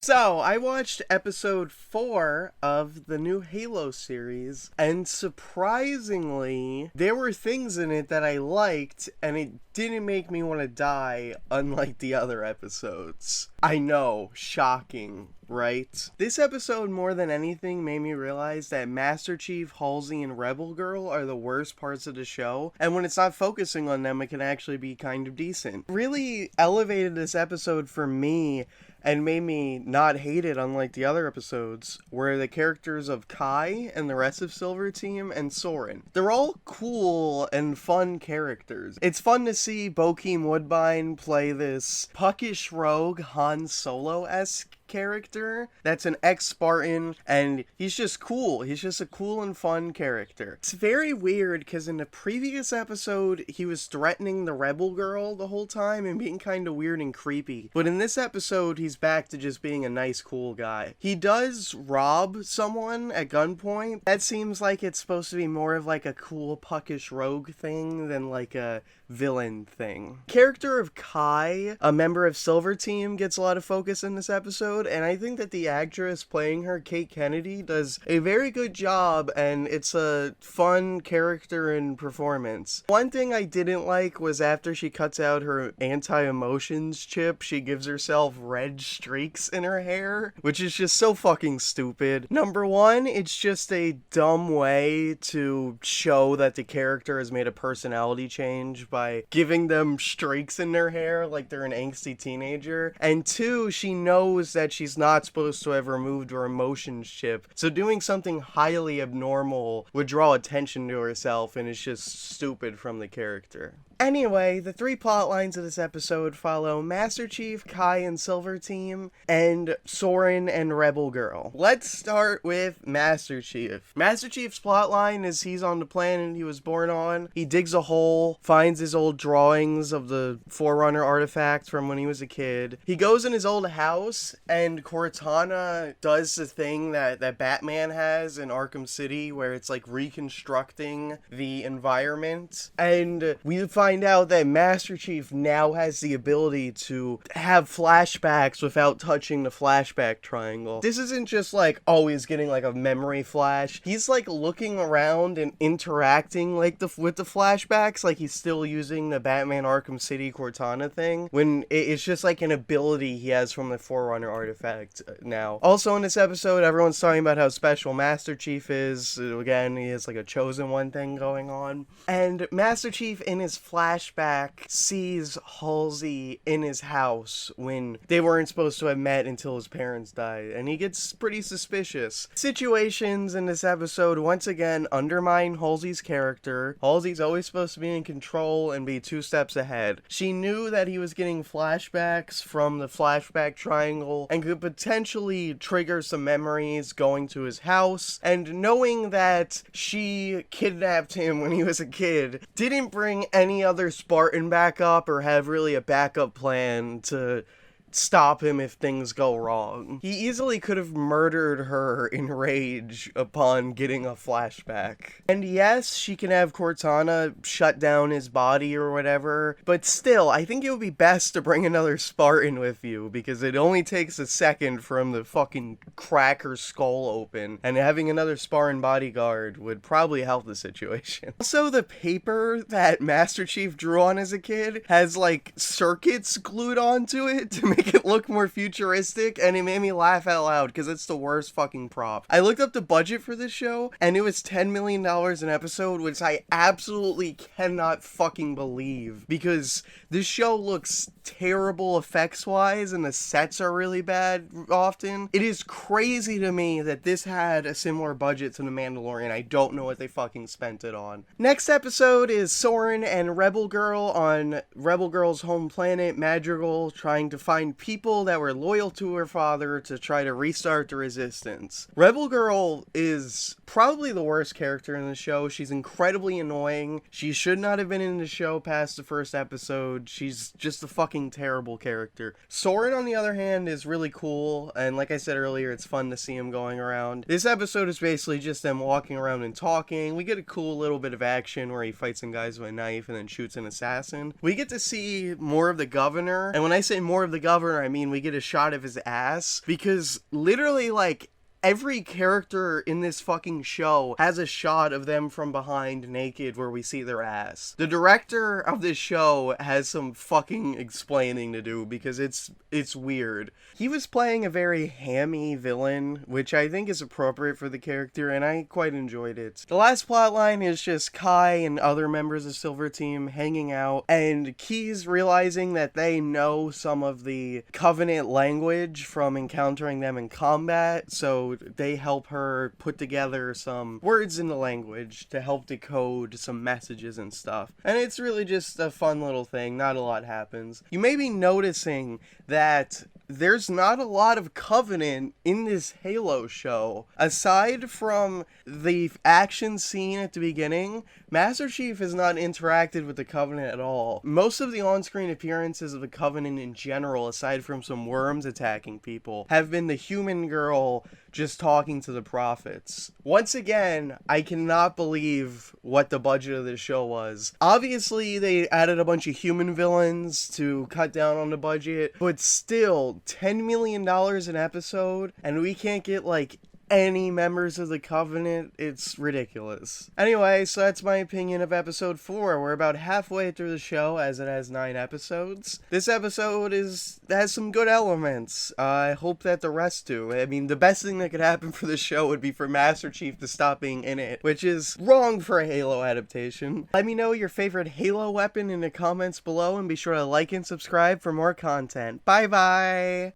So, I watched episode 4 of the new Halo series, and surprisingly, there were things in it that I liked, and it didn't make me want to die, unlike the other episodes. I know, shocking, right? This episode, more than anything, made me realize that Master Chief, Halsey, and Rebel Girl are the worst parts of the show, and when it's not focusing on them, it can actually be kind of decent. Really elevated this episode for me, and made me not hate it unlike the other episodes, were the characters of Kai and the rest of Silver Team and Sorin. They're all cool and fun characters. It's fun to see Bokeem Woodbine play this puckish rogue Han Solo-esque character that's an ex-Spartan, and he's just cool. He's just a cool and fun character. It's very weird because in the previous episode he was threatening the Rebel Girl the whole time and being kind of weird and creepy, but in this episode he's back to just being a nice cool guy. He does rob someone at gunpoint. That seems like it's supposed to be more of like a cool puckish rogue thing than like a villain thing. Character of Kai, a member of Silver Team, gets a lot of focus in this episode, and I think that the actress playing her, Kate Kennedy, does a very good job, and it's a fun character and performance. One thing I didn't like was after she cuts out her anti-emotions chip, she gives herself red streaks in her hair, which is just so fucking stupid. Number one, it's just a dumb way to show that the character has made a personality change by giving them streaks in their hair like they're an angsty teenager. And two, she knows that she's not supposed to have removed her emotions chip, so doing something highly abnormal would draw attention to herself, and it's just stupid from the character. Anyway, the three plot lines of this episode follow Master Chief, Kai and Silver Team, and Sorin and Rebel Girl. Let's start with Master Chief. Master Chief's plotline is he's on the planet he was born on. He digs a hole, finds his old drawings of the Forerunner artifact from when he was a kid. He goes in his old house, and Cortana does the thing that Batman has in Arkham City, where it's like reconstructing the environment. And we find out that Master Chief now has the ability to have flashbacks without touching the flashback triangle. This isn't just like, oh, he's getting like a memory flash. He's like looking around and interacting like with the flashbacks, like he's still using the Batman Arkham City Cortana thing, when it's just like an ability he has from the Forerunner artifact now. Also in this episode, everyone's talking about how special Master Chief is. Again, he has like a chosen one thing going on. And Master Chief in his flashback sees Halsey in his house when they weren't supposed to have met until his parents died, and he gets pretty suspicious. Situations in this episode once again undermine Halsey's character. Halsey's always supposed to be in control and be 2 steps ahead. She knew that he was getting flashbacks from the flashback triangle and could potentially trigger some memories going to his house, and knowing that she kidnapped him when he was a kid didn't bring any other Spartan backup or have really a backup plan to stop him if things go wrong. He easily could have murdered her in rage upon getting a flashback. And yes, she can have Cortana shut down his body or whatever, but still, I think it would be best to bring another Spartan with you, because it only takes a second for him to fucking crack her skull open, and having another Spartan bodyguard would probably help the situation. Also, the paper that Master Chief drew on as a kid has like circuits glued onto it to make it look more futuristic, and it made me laugh out loud because it's the worst fucking prop. I looked up the budget for this show, and it was $10 million an episode, which I absolutely cannot fucking believe, because this show looks terrible effects-wise, and the sets are really bad often. It is crazy to me that this had a similar budget to The Mandalorian. I don't know what they fucking spent it on. Next episode is Sorin and Rebel Girl on Rebel Girl's home planet, Madrigal, trying to find people that were loyal to her father to try to restart the resistance. Rebel Girl is probably the worst character in the show. She's incredibly annoying. She should not have been in the show past the first episode. She's just a fucking terrible character. Sorin, on the other hand, is really cool, and like I said earlier, it's fun to see him going around. This episode is basically just them walking around and talking. We get a cool little bit of action where he fights some guys with a knife and then shoots an assassin. We get to see more of the governor, and when I say more of the governor, governor, I mean we get a shot of his ass, because literally, like, every character in this fucking show has a shot of them from behind naked where we see their ass. The director of this show has some fucking explaining to do because it's weird. He was playing a very hammy villain, which I think is appropriate for the character, and I quite enjoyed it. The last plotline is just Kai and other members of Silver Team hanging out, and Key's realizing that they know some of the Covenant language from encountering them in combat, so they help her put together some words in the language to help decode some messages and stuff. And it's really just a fun little thing. Not a lot happens. You may be noticing that there's not a lot of Covenant in this Halo show. Aside from the action scene at the beginning, Master Chief has not interacted with the Covenant at all. Most of the on-screen appearances of the Covenant in general, aside from some worms attacking people, have been the human girl just talking to the prophets. Once again, I cannot believe what the budget of this show was. Obviously, they added a bunch of human villains to cut down on the budget, but still, $10 million an episode, and we can't get, like, any members of the Covenant. It's ridiculous. Anyway, so that's my opinion of episode 4. We're about halfway through the show, as it has 9 episodes. This episode has some good elements. I hope that the rest do. I mean, the best thing that could happen for the show would be for Master Chief to stop being in it, which is wrong for a Halo adaptation. Let me know your favorite Halo weapon in the comments below, and be sure to like and subscribe for more content. Bye bye!